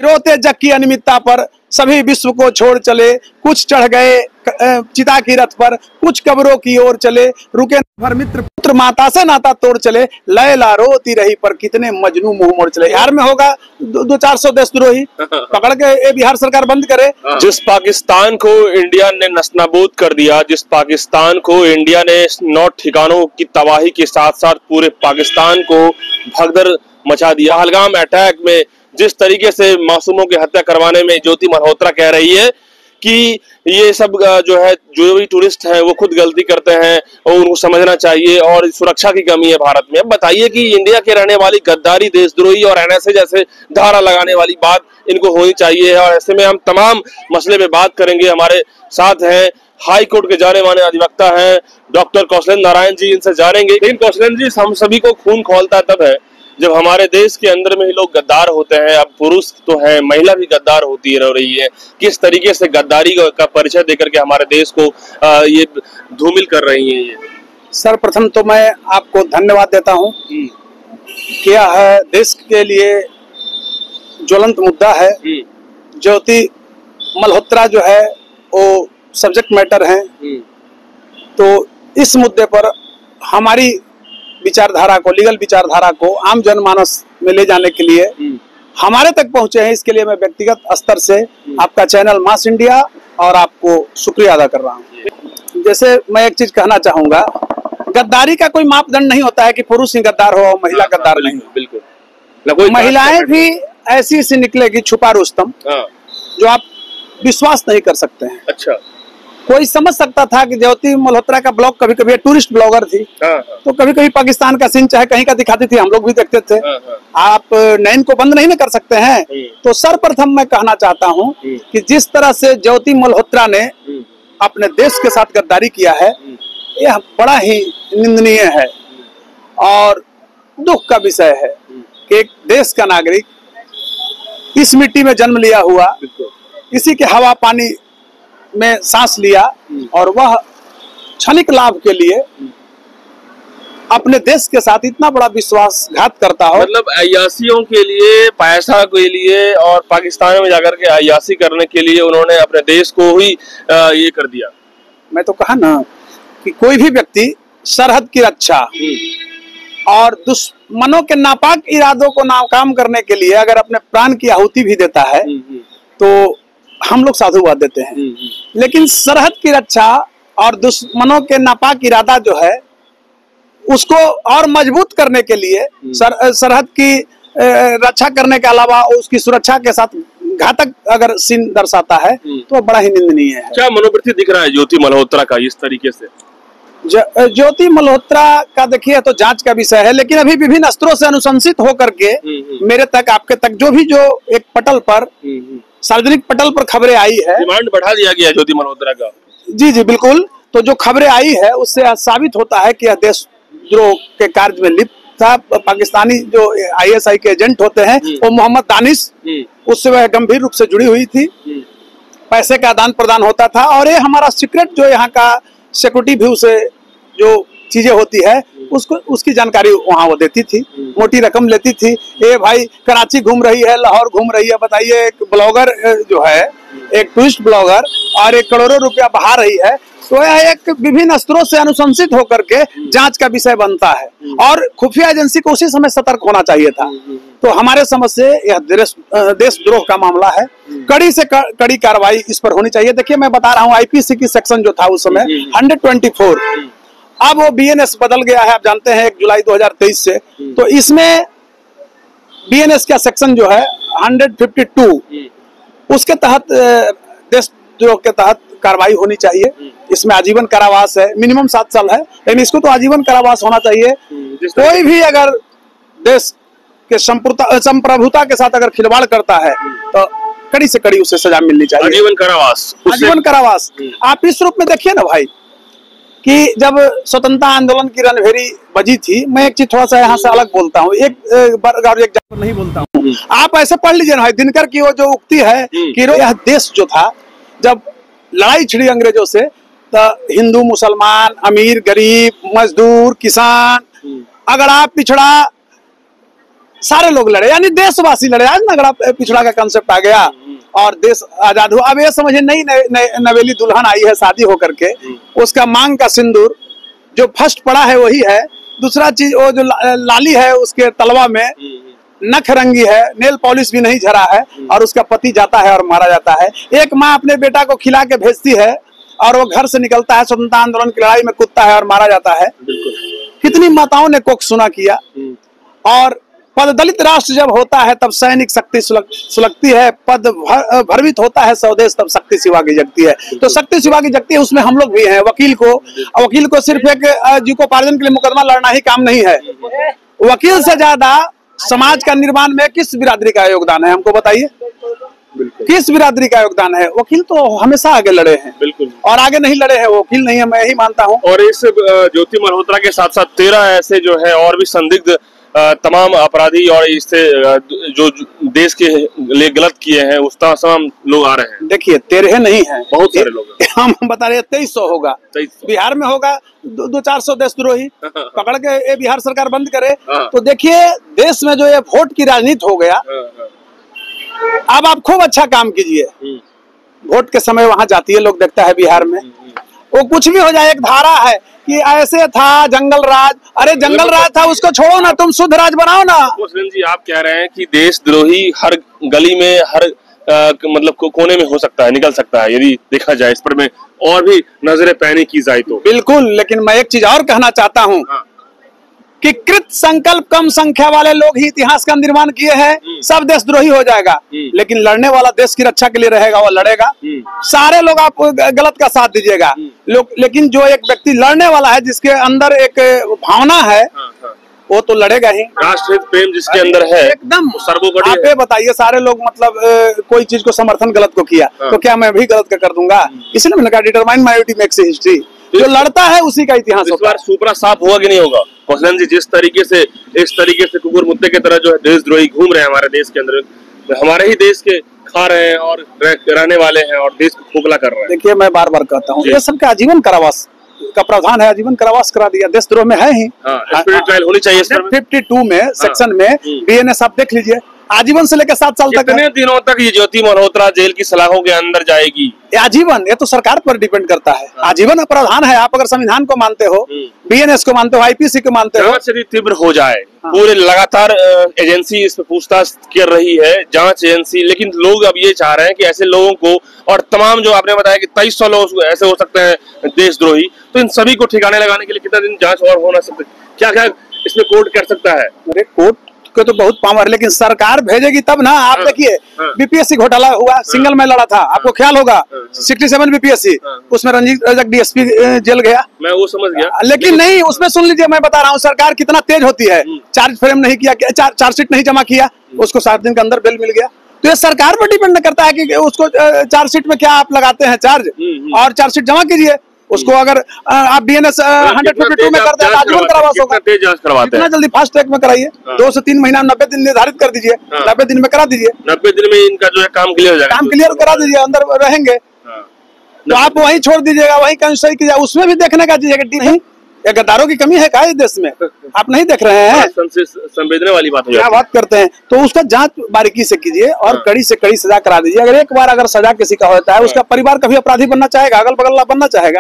रोते जग की अनियमितता पर सभी विश्व को छोड़ चले, कुछ चढ़ गए चिता की रथ पर, कुछ कब्रों की ओर चले, रुके भर मित्र पुत्र माता से नाता तोड़ चले, लैला रोती रही पर कितने मजनू मुंह मोड़ चले। बिहार में होगा 200-400 देशद्रोही, पकड़ के ये बिहार सरकार बंद करे। जिस पाकिस्तान को इंडिया ने नस्तानाबूद कर दिया, जिस पाकिस्तान को इंडिया ने 9 ठिकानों की तबाही के साथ साथ पूरे पाकिस्तान को भगदड़ मचा दिया। पहलगाम अटैक में जिस तरीके से मासूमों की हत्या करवाने में ज्योति मल्होत्रा कह रही है कि ये सब जो है, जो भी टूरिस्ट हैं वो खुद गलती करते हैं और उनको समझना चाहिए और सुरक्षा की कमी है भारत में। अब बताइए कि इंडिया के रहने वाली गद्दारी, देशद्रोही और एनएसए जैसे धारा लगाने वाली बात इनको होनी चाहिए। और ऐसे में हम तमाम मसले पे बात करेंगे। हमारे साथ हैं हाई कोर्ट के जाने माने अधिवक्ता हैं डॉक्टर कौशलेंद्र नारायण जी, इनसे जानेंगे। लेकिन कौशलेंद्र जी, हम सभी को खून खौलता तब है जब हमारे देश के अंदर में ही लोग गद्दार होते हैं। अब पुरुष तो है, महिला भी गद्दार होती रह रही है। किस तरीके से गद्दारी का परिचय देकर के हमारे देश को ये धूमिल कर रही है। ये सर्वप्रथम तो मैं आपको धन्यवाद देता हूँ। क्या है, देश के लिए ज्वलंत मुद्दा है। ज्योति मल्होत्रा जो है वो सब्जेक्ट मैटर है, तो इस मुद्दे पर हमारी विचारधारा को, लीगल विचारधारा को आम जनमानस में ले जाने के लिए हमारे तक पहुंचे हैं। इसके लिए मैं व्यक्तिगत स्तर से आपका चैनल मास इंडिया और आपको शुक्रिया अदा कर रहा हूं। जैसे मैं एक चीज कहना चाहूंगा, गद्दारी का कोई मापदंड नहीं होता है कि पुरुष ही गद्दार हो और महिला गद्दार नहीं। बिल्कुल, महिलाएं भी ऐसी सी निकलेगी छुपा रुस्तम, जो आप विश्वास नहीं कर सकते हैं। अच्छा, कोई समझ सकता था कि ज्योति मल्होत्रा का ब्लॉग, कभी कभी टूरिस्ट ब्लॉगर थी, तो कभी कभी पाकिस्तान का सीन चाहे कहीं का दिखाती थी, हम लोग भी देखते थे। आप नैन को बंद नहीं ना कर सकते हैं। तो सर्वप्रथम मैं कहना चाहता हूं कि जिस तरह से ज्योति मल्होत्रा ने अपने देश के साथ गद्दारी किया है, यह बड़ा ही निंदनीय है और दुख का विषय है कि एक देश का नागरिक इस मिट्टी में जन्म लिया हुआ, इसी के हवा पानी में सांस लिया और वह क्षणिक लाभ के लिए अपने देश के साथ इतना बड़ा विश्वासघात करता हो। मतलब अय्यासियों के लिए, पैसा के लिए और पाकिस्तान में जाकर के अय्यासी करने के लिए उन्होंने अपने देश को ही ये कर दिया। मैं तो कहा ना कि कोई भी व्यक्ति सरहद की रक्षा और दुश्मनों के नापाक इरादों को नाकाम करने के लिए अगर अपने प्राण की आहुति भी देता है तो हम लोग साधुवाद देते हैं। लेकिन सरहद की रक्षा और दुश्मनों के नापाक इरादा जो है उसको और मजबूत करने के लिए सरहद की रक्षा करने के अलावा उसकी सुरक्षा के साथ घातक अगर सीन दर्शाता है तो बड़ा ही निंदनीय है। क्या मनोवृत्ति दिख रहा है ज्योति मल्होत्रा का इस तरीके से? ज्योति मल्होत्रा का देखिए तो जांच का विषय है, लेकिन अभी विभिन्न अस्त्रों से अनुशंसित होकर के मेरे तक, आपके तक जो एक पटल पर, सार्वजनिक पटल पर खबरें आई है, डिमांड बढ़ा दिया गया ज्योति मल्होत्रा का। जी बिल्कुल। तो जो खबरें आई है उससे साबित होता है कि यह देशद्रोह के कार्य में लिप्त था। पाकिस्तानी जो ISI के एजेंट होते हैं वो मोहम्मद दानिश, उससे वह गंभीर रूप से जुड़ी हुई थी। पैसे का आदान प्रदान होता था और ये हमारा सीक्रेट जो यहाँ का सिक्योरिटी व्यू से जो चीजें होती है उसको, उसकी जानकारी वहाँ वो देती थी, मोटी रकम लेती थी। ये भाई कराची घूम रही है, लाहौर घूम रही है, बताइए एक ब्लॉगर जो है, एक टूरिस्ट ब्लॉगर, और 1 करोड़ों रुपया बहा रही है, तो यह एक विभिन्न स्त्रोत से अनुशंसित होकर के जांच का विषय बनता है और खुफिया एजेंसी को उसी समय सतर्क होना चाहिए था। तो हमारे समझ से यह देशद्रोह का मामला है, कड़ी से कड़ी कार्रवाई इस पर होनी चाहिए। देखिए मैं बता रहा हूँ, IPC की सेक्शन जो था उस समय 124, अब वो BNS बदल गया है, आप जानते हैं 1 जुलाई 2023 से। तो इसमें BNS का सेक्शन जो है 152, उसके तहत देशद्रोह के तहत कार्रवाई होनी चाहिए। इसमें आजीवन कारावास है, मिनिमम 7 साल है, लेकिन इसको तो आजीवन कारावास होना चाहिए। कोई भी अगर देश के संप्रभुता के साथ अगर खिलवाड़ करता है तो कड़ी से कड़ी उसे सजा मिलनी चाहिए। आजीवन कारावास, आजीवन कारावास। आप इस रूप में देखिए ना भाई कि जब स्वतंत्रता आंदोलन की रणभेरी बजी थी, मैं एक चीज थोड़ा सा यहाँ से अलग बोलता हूँ, एक जगह नहीं बोलता हूँ, आप ऐसे पढ़ लीजिए ना भाई, दिनकर की वो जो उक्ति है कि यह देश जो था, जब लड़ाई छिड़ी अंग्रेजों से, तो हिंदू मुसलमान, अमीर गरीब, मजदूर किसान, अगर आप पिछड़ा सारे लोग लड़े, यानी देशवासी लड़े। आज नगड़ा पिछड़ा का कंसेप्ट आ गया और देश आजाद हुआ। अब ये समझिए नई नवेली दुल्हन आई है शादी होकर के, उसका मांग का सिंदूर जो फर्स्ट पड़ा है वही है। दूसरा चीज वो जो लाली है उसके तलवा में नख रंगी है, नेल पॉलिश भी नहीं झरा है, और उसका पति जाता है और मारा जाता है। एक माँ अपने बेटा को खिला के भेजती है और वो घर से निकलता है, स्वतंत्रता आंदोलन की लड़ाई में कूदता है और मारा जाता है। कितनी माताओं ने कोख सुना किया। और पद दलित राष्ट्र जब होता है तब सैनिक शक्ति सुलगती है, पद भ्रमित होता है स्वदेश तब शक्ति शिवा की जगती है। तो शक्ति शिवा की जगती है, उसमें हम लोग भी हैं। वकील को सिर्फ एक जीविकोपार्जन के लिए मुकदमा लड़ना ही काम नहीं है। वकील से ज्यादा समाज का निर्माण में किस बिरादरी का योगदान है, हमको बताइए। किस बिरादरी का योगदान है? वकील तो हमेशा आगे लड़े हैं, बिल्कुल, और आगे नहीं लड़े हैं वो वकील नहीं है, मैं यही मानता हूँ। और इस ज्योति मल्होत्रा के साथ साथ 13 ऐसे जो है और भी संदिग्ध तमाम अपराधी और इससे जो देश के लिए गलत किए हैं उस तमाम लोग आ रहे हैं। देखिए 13 नहीं है, बहुत सारे लोग हम बता रहे हैं 2300 होगा। 2300 बिहार में होगा, 200-400 देशद्रोही पकड़ के ये बिहार सरकार बंद करे। तो देखिए देश में जो ये वोट की राजनीति हो गया, अब आप खूब अच्छा काम कीजिए। वोट के समय वहां जाती है, लोग देखता है बिहार में, वो कुछ भी हो जाए, एक धारा है कि ऐसे था जंगल राज, अरे जंगल राज था उसको छोड़ो ना, तुम शुद्ध राज बनाओ ना। मुस्लिम जी आप कह रहे हैं कि देशद्रोही हर गली में, हर मतलब कोने में हो सकता है, निकल सकता है, यदि देखा जाए इस पर में और भी नजरें पैनी की जाए तो। बिल्कुल, लेकिन मैं एक चीज और कहना चाहता हूँ कि कृत संकल्प कम संख्या वाले लोग ही इतिहास का निर्माण किए हैं। सब देशद्रोही हो जाएगा, लेकिन लड़ने वाला देश की रक्षा के लिए रहेगा, वो लड़ेगा। सारे लोग आप गलत का साथ दीजिएगा, लेकिन जो एक व्यक्ति लड़ने वाला है, जिसके अंदर एक भावना है, वो तो लड़ेगा ही। राष्ट्रहित प्रेम जिसके अंदर है एकदम सर्वोपरि। आप ये बताइए, सारे लोग मतलब कोई चीज को समर्थन गलत को किया तो क्या मैं भी गलत का कर दूंगा? इसलिए मैंने कहा डिटरमाइन माइनॉरिटी मेक्स हिस्ट्री। जो लड़ता है उसी का इतिहास होता है। इस बार सुपरा साफ होगा कि नहीं होगा? कौशलन जी जिस तरीके से इस तरीके से कुकुर मुत्ते की तरह जो है देशद्रोही घूम रहे हैं हमारे देश के अंदर, हमारे ही देश के खा रहे हैं और रहने वाले हैं और देश को खोखला कर रहे हैं। देखिए मैं बार बार कहता हूँ, ये सबका आजीवन कारावास का प्रावधान है, आजीवन कारावास करा दिया। देशद्रोह में है ही, ट्रायल होनी चाहिए। 52 में सेक्शन में बीएनएस आप देख लीजिए, आजीवन से लेकर 7 साल तक। कितने दिनों तक ये ज्योति मल्होत्रा जेल की सलाखों के अंदर जाएगी? आजीवन, ये तो सरकार पर डिपेंड करता है। आजीवन प्रावधान है। आप अगर संविधान को मानते हो, बीएनएस को मानते हो, आईपीसी को मानते हो, जांच यदि तीव्र हो जाए, पूरे लगातार एजेंसी इस पर पूछताछ कर रही है, जांच एजेंसी, लेकिन लोग अब ये चाह रहे हैं कि ऐसे लोगों को, और तमाम जो आपने बताया कि 2300 लोग ऐसे हो सकते हैं देशद्रोही, तो इन सभी को ठिकाने लगाने के लिए कितना दिन जांच और होना सकता है? क्या क्या इसमें कोर्ट कर सकता है? अरे कोर्ट को तो बहुत पावर, लेकिन सरकार भेजेगी तब ना। आप देखिए बीपीएससी घोटाला हुआ, सिंगल में लड़ा था, आपको ख्याल होगा, 67 बीपीएससी, उसमें रंजीत रजक डीएसपी जेल गया। मैं वो समझ गया, लेकिन नहीं, उसमें सुन लीजिए, मैं बता रहा हूँ सरकार कितना तेज होती है। चार्ज फ्रेम नहीं किया, चार्जशीट नहीं जमा किया, उसको 7 दिन के अंदर बेल मिल गया। तो ये सरकार पर डिपेंड करता है कि उसको चार्जशीट में क्या आप लगाते हैं चार्ज, और चार्जशीट जमा कीजिए उसको। अगर आप बीएनएस 152 में करते हैं आजीवन कारावास होगा। कितना जल्दी फास्ट ट्रैक में कराइए, 2 से 3 महीना 90 दिन निर्धारित कर दीजिए, 90 दिन में करा दीजिए। 90 दिन में इनका जो है काम क्लियर हो जाएगा, काम क्लियर करा दीजिए, अंदर रहेंगे। तो आप वहीं छोड़ दीजिएगा, वहीं कहीं सही कीजिएगा, उसमें भी देखने का चीज नहीं। गद्दारों की कमी है क्या इस देश में? आप नहीं देख रहे हैं? संवेदना वाली बात है, क्या बात करते हैं? तो उसका जांच बारीकी से कीजिए और कड़ी से कड़ी सजा करा दीजिए। अगर एक बार अगर सजा किसी का होता है, उसका परिवार कभी अपराधी बनना चाहेगा? अगल बगल बनना चाहेगा?